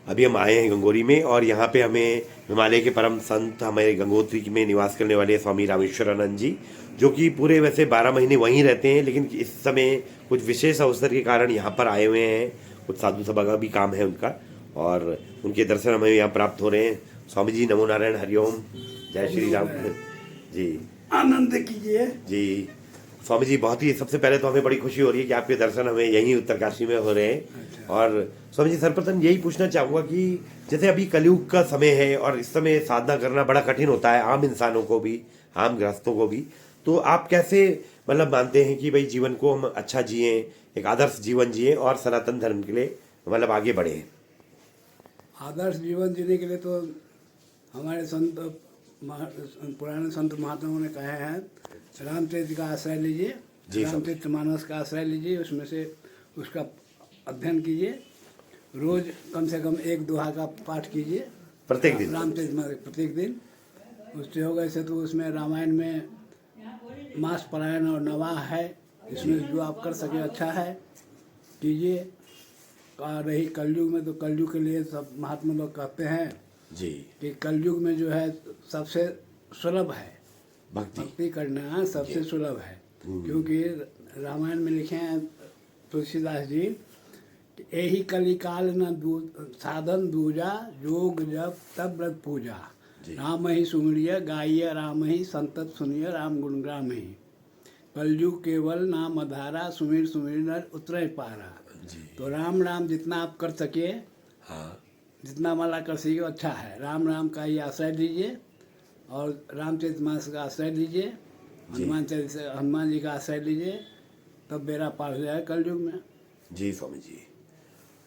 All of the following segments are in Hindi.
अभी हम आए हैं गंगोरी में और यहाँ पे हमें हिमालय के परम संत हमारे गंगोत्री में निवास करने वाले स्वामी रामेश्वरानंद जी, जो कि पूरे वैसे 12 महीने वहीं रहते हैं, लेकिन इस समय कुछ विशेष अवसर के कारण यहाँ पर आए हुए हैं। कुछ साधु सभा का भी काम है उनका और उनके दर्शन हमें यहाँ प्राप्त हो रहे हैं। स्वामी जी नमो नारायण, हरिओम, जय श्री राम जी। आनंद कीजिए जी स्वामी जी, बहुत ही सबसे पहले तो हमें बड़ी खुशी हो रही है कि आपके दर्शन हमें यहीं उत्तरकाशी में हो रहे हैं। और स्वामी जी सर्वप्रथम यही पूछना चाहूँगा कि जैसे अभी कलयुग का समय है और इस समय साधना करना बड़ा कठिन होता है आम इंसानों को भी, आम गृहस्थों को भी, तो आप कैसे मतलब मानते हैं कि भाई जीवन को हम अच्छा जिए, एक आदर्श जीवन जिए और सनातन धर्म के लिए मतलब आगे बढ़े? आदर्श जीवन जीने के लिए तो हमारे संत पुराने संत महात्माओं ने कहे हैं, रामचरित का आश्रय लीजिए, रामचरित मानस का आश्रय लीजिए, उसमें से उसका अध्ययन कीजिए, रोज कम से कम एक दोहा का पाठ कीजिए प्रत्येक दिन? रामचरित मानस प्रत्येक दिन। उससे होगा ऐसे तो उसमें रामायण में मास पारायण और नवाह है, इसमें जो आप कर सके अच्छा है कीजिए। रही कलयुग में, तो कलयुग के लिए सब महात्मा लोग कहते हैं जी कि कलयुग में जो है सबसे सुलभ है भक्ति करना, सबसे सुलभ है। क्योंकि रामायण में लिखे हैं तुलसीदास जी कि यही कलिकाल न साधन दूजा, योग जप तब व्रत पूजा, राम ही सुमिरिय गाइय राम ही संतत सुनिय राम गुण ग्राम ही, कलयुग केवल नाम अधारा, सुमिर सुमिर नर उतरे पारा। तो राम राम जितना आप कर सके, हाँ जितना माला कर सके अच्छा है। राम राम का ही आश्रय लीजिए और रामचरित मानस का आश्रय लीजिए, हनुमान जी का आश्रय लीजिए, तब बेड़ा पार हो जाए कलयुग में। जी स्वामी जी।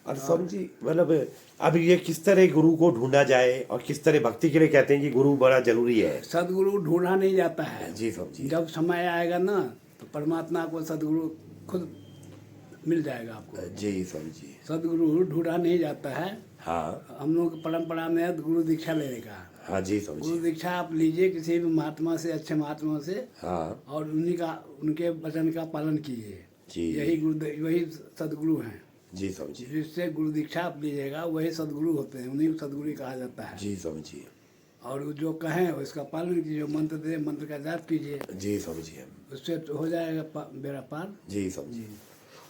और स्वामी जी मतलब अब ये किस तरह गुरु को ढूंढा जाए और किस तरह भक्ति के लिए कहते हैं कि गुरु बड़ा जरूरी है? सदगुरु ढूंढा नहीं जाता है। जी स्वामी जी। जब समय आएगा ना तो परमात्मा को सदगुरु खुद मिल जाएगा आपको। जी स्वामी जी। सदगुरु ढूंढा नहीं जाता है। हाँ हम लोग परंपरा में है गुरु दीक्षा लेने का। हाँ जी स्वामी गुरु जी। दीक्षा आप लीजिए किसी भी महात्मा से, अच्छे महात्मा से, हाँ और उनके वचन का पालन कीजिए। जी। यही वही सदगुरु हैं। जी स्वामी जी। जिससे गुरु दीक्षा आप लीजिएगा वही सदगुरु होते हैं, उन्हीं को सदगुरु कहा जाता है। जी स्वामी जी। और वो जो कहें उसका पालन कीजिए, मंत्र दे मंत्र का जाप कीजिए, जी स्वामी जी। उससे तो हो जाएगा बेड़ा पार। जी स्वामी जी।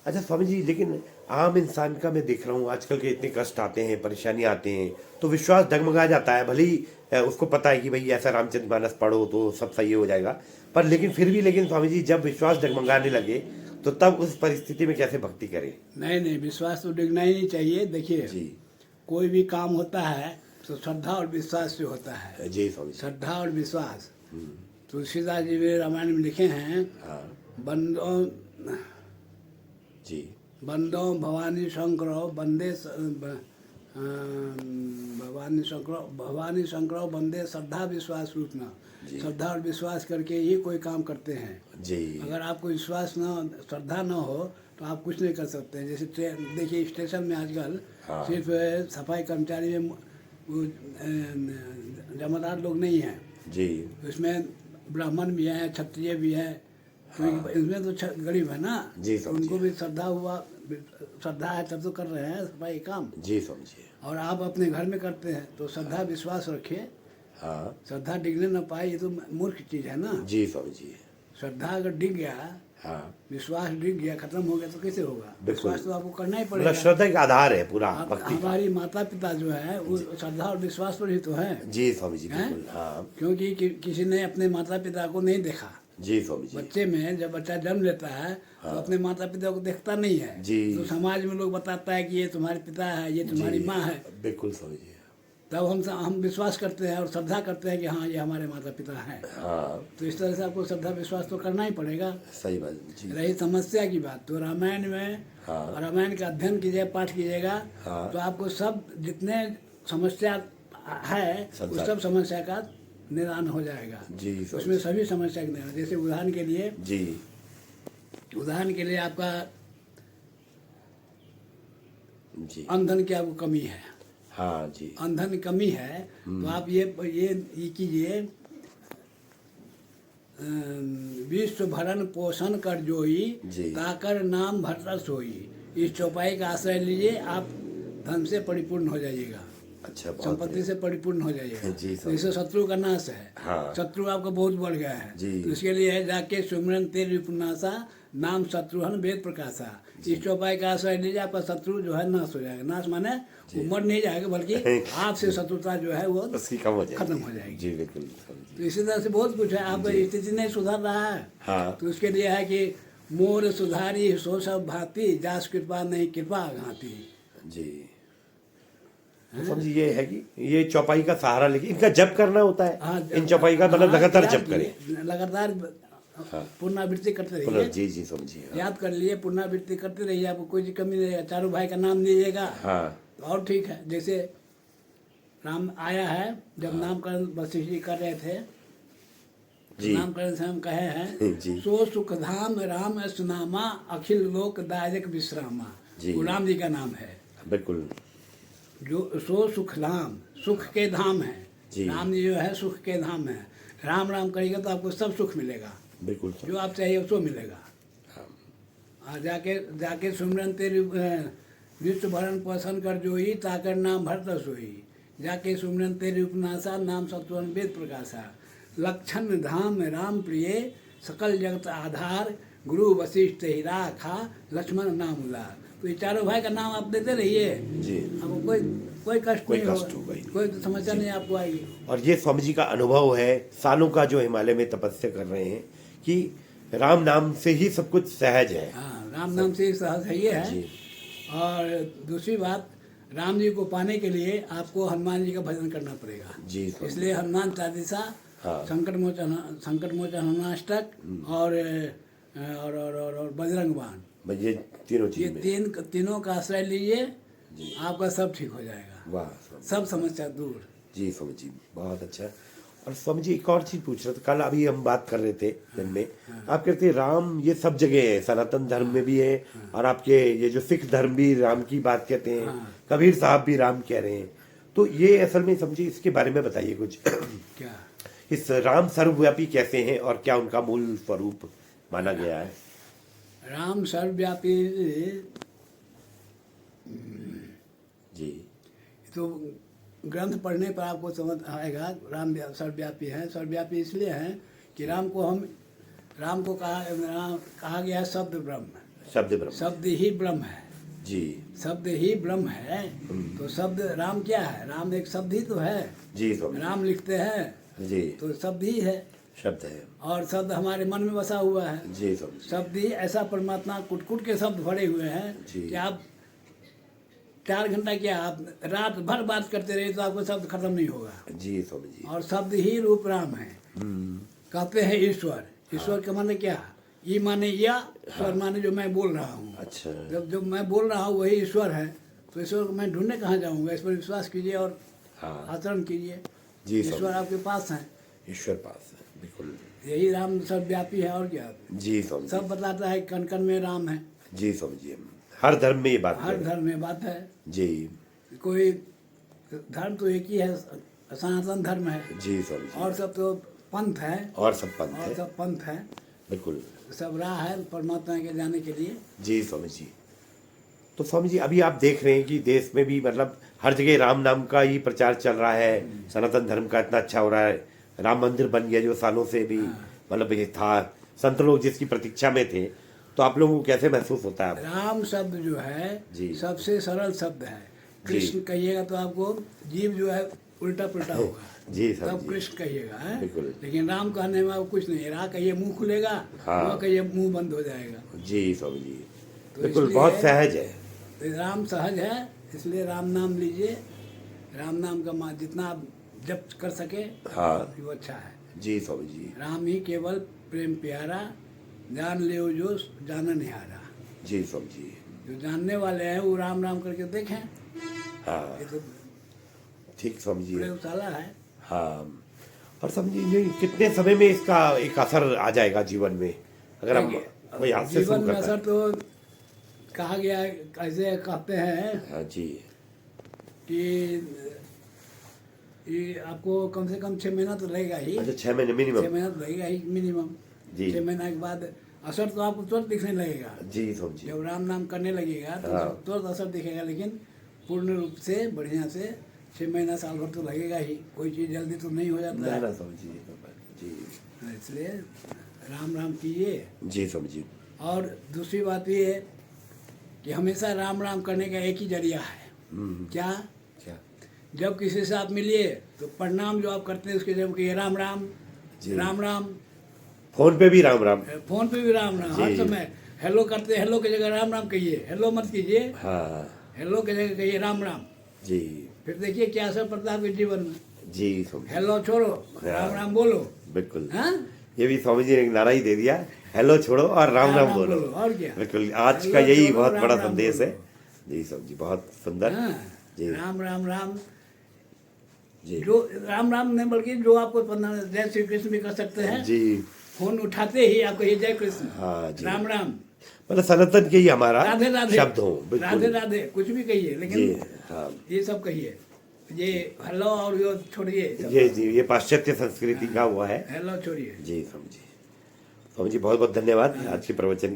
अच्छा स्वामी जी, लेकिन आम इंसान का मैं देख रहा हूँ आजकल के इतने कष्ट आते हैं, परेशानी आते हैं, तो विश्वास डगमगा जाता है। भले ही उसको पता है कि भाई ऐसा रामचरितमानस पढ़ो तो सब सही हो जाएगा, पर लेकिन फिर भी लेकिन स्वामी जी जब विश्वास डगमगाने लगे तो तब उस परिस्थिति में कैसे भक्ति करें? नहीं, विश्वास तो डिगना ही नहीं चाहिए। देखिए जी कोई भी काम होता है तो श्रद्धा और विश्वास से होता है। जी स्वामी जी। श्रद्धा और विश्वास। तुलसीदास जी भी रामायण में लिखे हैं, हाँ जी। बंदो भवानी शंकरो वंदे भवानी शंकरो वंदे श्रद्धा विश्वास रूपना। श्रद्धा और विश्वास करके ही कोई काम करते हैं जी। अगर आपको विश्वास न, श्रद्धा न हो तो आप कुछ नहीं कर सकते हैं। जैसे देखिए स्टेशन में आजकल सिर्फ सफाई कर्मचारी में जमादार लोग नहीं हैं जी। उसमें ब्राह्मण भी हैं, क्षत्रिय भी हैं, क्योंकि इसमें तो गरीब है ना, जी तो उनको भी श्रद्धा है तब तो कर रहे हैं सफाई काम। जी स्वामी जी। और आप अपने घर में करते हैं तो श्रद्धा विश्वास रखिए। हाँ श्रद्धा डिगने न पाए ये तो मूर्ख चीज़ है ना। जी स्वामी जी। श्रद्धा अगर डिग गया, हाँ विश्वास डिग गया, खत्म हो गया तो कैसे होगा? विश्वास तो आपको करना ही मतलब पड़ेगा। श्रद्धा का आधार है पूरा भक्ति का। हमारी माता पिता जो है वो श्रद्धा और विश्वास पर ही तो है। जी स्वामी जी हैं? बिल्कुल। हाँ क्योंकि किसी ने अपने माता पिता को नहीं देखा। जी स्वामी जी। बच्चे में जब बच्चा जन्म लेता है तो अपने माता पिता को देखता नहीं है। जी। तो समाज में लोग बताता है कि ये तुम्हारे पिता है, ये तुम्हारी माँ है। बिल्कुल स्वामी जी। तब हम विश्वास करते हैं और श्रद्धा करते हैं कि हाँ ये हमारे माता पिता हैं। हाँ तो इस तरह से आपको श्रद्धा विश्वास तो करना ही पड़ेगा। सही बात जी। रही समस्या की बात, तो रामायण में रामायण का अध्ययन कीजिए, पाठ कीजिएगा, तो आपको सब जितने समस्या है उस सब समस्या का निदान हो जाएगा। जी। उसमें सभी समस्या के निदान, जैसे उदाहरण के लिए आपका जी ईंधन की आपको कमी है। हाँ जी। ईंधन की कमी है तो आप ये कीजिए, विश्व भरण पोषण कर जोई, ताकर नाम भरत सोई। इस चौपाई का आश्रय लीजिए आप, धन से परिपूर्ण हो जाइएगा, अच्छा, बहुत संपत्ति से परिपूर्ण हो जाइएगा। जी, समझ। तो इससे शत्रु का नाश है। हाँ। शत्रु आपका बहुत बढ़ गया है, जी। तो इसके लिए है जाके सुमिरन तेरी उपनासा, नाम शत्रुहन वेद प्रकाशा। इस चौपाई का आश्रय लीजिए, आपका शत्रु जो है नाश हो जाएगा। नाश माने वो मर नहीं जाएगा, बल्कि आपसे शत्रुता जो है वो उसकी कम हो जाएगी, खत्म हो जाएगी। जी बिल्कुल समझिए। तो इसी तरह से बहुत कुछ है। आपका स्थिति नहीं सुधर रहा है, हाँ। तो उसके लिए है कि मोर सुधारी सो सब भांति, जास कृपा नहीं कृपा घाती। जी, तो समझिए ये है कि ये चौपाई का सहारा लेके इनका जप करना होता है। इन चौपाई का मतलब लगातार जप करें, लगातार पुनरावृत्ति करते रहिए। जी जी समझिए। याद कर लिए, पुनरावृत्ति करते रहिए, आपको कोई कमी नहीं है। चारों भाई का नाम लीजिएगा, हाँ और ठीक है। जैसे राम आया है, जब नामकरण वशिष्ठ जी कर रहे थे, जी। नामकरण से हम कहे हैं जी। सो सुख धाम राम सुनामा, अखिल लोक दायक विश्रामा। जी। वो राम जी का नाम है। बिल्कुल। जो सो सुख धाम, सुख के धाम है। जी। राम जी जो है सुख के धाम है। राम राम करिएगा तो आपको सब सुख मिलेगा, बिल्कुल जो आप चाहिए उसको मिलेगा। और जाके सुमरन तेरी विश्व भरण पोषण कर जोई, ताकर नाम भरत सोई। जाके सुमरन तेरी उपनासा, नाम सत्वन वेद प्रकाशा। लक्षण धाम राम प्रिय, सकल जगत आधार। गुरु वशिष्ठ ही राखा, लक्ष्मण नाम उलार। तो ये चारों भाई का नाम आप देते रहिए, जी। आपको कोई कष्ट नहीं होगा ही। कोई समस्या नहीं आपको आएगी। और ये स्वामी जी का अनुभव है सालों का, जो हिमालय में तपस्या कर रहे हैं, कि राम नाम से ही सब कुछ सहज है। हाँ, राम नाम से ही सहज है, ये है। जी। और दूसरी बात, राम जी को पाने के लिए आपको हनुमान जी का भजन करना पड़ेगा। जी। इसलिए हनुमान चालीसा, हाँ। संकट मोचन हनुमाष्टक और बजरंग बाण, ये तीनों ये चीज तीनों का आश्रय लीजिए, जी। आपका सब ठीक हो जाएगा। वाह, सब समस्या दूर। जी स्वामी जी, बहुत अच्छा। और स्वामी जी एक और चीज पूछ रहा था, कल अभी हम बात कर रहे थे दिन में, आप कहते हैं राम ये सब जगह है, सनातन धर्म में भी है, और आपके ये जो सिख धर्म भी राम की बात कहते हैं, कबीर साहब भी राम कह रहे हैं। तो ये असल में समझिए, इसके बारे में बताइए कुछ। क्या इस राम सर्वव्यापी कैसे हैं और क्या उनका मूल स्वरूप माना गया है? राम सर्वव्यापी जी। तो ग्रंथ पढ़ने पर आपको समझ आएगा। राम सर्वव्यापी है। सर्वव्यापी इसलिए है कि राम को कहा गया है शब्द ब्रह्म। शब्द ब्रह्म। शब्द ही ब्रह्म है। जी। शब्द ही ब्रह्म है। तो शब्द राम क्या है? राम एक शब्द ही तो है। जी स्वामी। राम लिखते हैं जी। तो शब्द ही है। शब्द है। और शब्द हमारे मन में बसा हुआ है। जी स्वामी। शब्द ही ऐसा परमात्मा, कुट के शब्द भरे हुए हैं जी। कि आप 4 घंटा क्या, आप रात भर बात करते रहे तो आपको शब्द खत्म नहीं होगा। जी स्वामी जी। और शब्द ही रूप राम है। कहते हैं ईश्वर। ईश्वर का माने क्या? ई माने या, स्वर माने जो मैं बोल रहा हूँ। अच्छा। जब मैं बोल रहा हूँ वही ईश्वर है, तो ईश्वर को मैं ढूंढने कहाँ जाऊँगा? इस पर विश्वास कीजिए और आचरण कीजिए। जी ईश्वर आपके पास है। ईश्वर पास है, बिल्कुल। यही राम सर्वव्यापी है, और क्या? जी स्वामी। सब बताता है, कण कण में राम है। जी स्वामी जी, हर धर्म में ये बात हर धर्म में बात है। जी। कोई धर्म तो एक ही है, सनातन धर्म है। जी स्वामी जी। और सब तो पंथ है। और सब पंथ है। और सब पंथ है, बिल्कुल। सब राह है परमात्मा के जाने के लिए। जी स्वामी जी। तो स्वामी जी अभी आप देख रहे हैं कि देश में भी मतलब हर जगह राम नाम का ही प्रचार चल रहा है। सनातन धर्म का इतना अच्छा हो रहा है। राम मंदिर बन गया, जो सालों से भी मतलब ये था, संत लोग जिसकी प्रतीक्षा में थे। तो आप लोगों को कैसे महसूस होता है? राम शब्द जो है जी। सबसे सरल शब्द है। कृष्ण कहिएगा तो आपको जीव जो है उल्टा पुल्टा होगा। जी सर। तब कृष्ण कहिएगा है। बिल्कुल। लेकिन राम कहने में आपको कुछ नहीं है। रा कहिए मुंह खुलेगा, हाँ। वो कहिए मुंह बंद हो जाएगा। जी स्वामी जी, तो बिल्कुल इसलिए बहुत सहज है। तो राम सहज है, इसलिए राम नाम लीजिए। राम नाम का जितना आप जप कर सके, हाँ। वो अच्छा है। जी स्वामी जी। राम ही केवल प्रेम प्यारा, जान ले जो जाना निहारा। जी स्वामी जी। जो जानने वाले हैं वो राम राम करके देखें। हाँ ये तो ठीक स्वामी जी। प्रयोगशाला है। हाँ। और समझिए कितने समय में इसका एक असर आ जाएगा जीवन में, अगर हम कोई आज से जीवन शुरू में करते असर हैं? तो कहा गया, कैसे कहते हैं हाँ जी। कि ये आपको कम से कम 6 महीना तो लगेगा ही। अच्छा, 6 महीने 6 मिनिमम। महीना तो लगेगा ही मिनिमम। जी। 6 महीना के बाद असर तो आपको तुरंत दिखने लगेगा। जी स्वामी जी। जब राम नाम करने लगेगा तो हाँ। तुरंत असर दिखेगा। लेकिन पूर्ण रूप से बढ़िया से 6 महीना साल भर तो लगेगा ही, कोई चीज़ जल्दी तो नहीं हो जाता है। ना स्वामी जी, जी इसलिए राम राम कीजिए। जी स्वामी जी। और दूसरी बात ये है कि हमेशा राम राम करने का एक ही जरिया है। क्या? क्या? जब किसी से आप मिलिए तो प्रणाम जो आप करते हैं उसके जब कहिए राम राम, जी। राम राम। फोन पे भी राम राम। फोन पे भी राम राम, हर जी। समय हेलो करते हैं, हेलो की जगह राम राम कहिए, हेलो मत कीजिए, हाँ हेलो की जगह कहिए राम राम। जी फिर देखिए क्या असर पड़ता है आपके जीवन में। जी स्वामी जी। हेलो छोड़ो, राम राम बोलो। बिल्कुल, हाँ, ये भी स्वामी जी ने एक नारा ही दे दिया, हेलो छोड़ो और राम राम बोलो। और क्या। बिल्कुल, आज का हेलो यही छोड़ो, बहुत राम बड़ा राम संदेश है। बोलो। जी स्वामी जी, बहुत सुंदर। हाँ, जी राम राम राम। जी जो राम राम नहीं बल्कि जो आपको पता है, जय श्री कृष्ण भी कर सकते हैं। जी। फोन उठाते ही आपको ये जय कृष्ण, हाँ जी। राम राम, मतलब सनातन के ही हमारा राधे राधे शब्द हो। राधे बिल्कुल राधे कुछ भी कहिए, जी। लेकिन हाँ ये सब कहिए, ये हेलो और ये छोड़िए सब। ये जी, ये पाश्चात्य संस्कृति का हुआ है। हेलो छोड़िए। जी स्वामी जी। स्वामी जी बहुत बहुत धन्यवाद आज के प्रवचन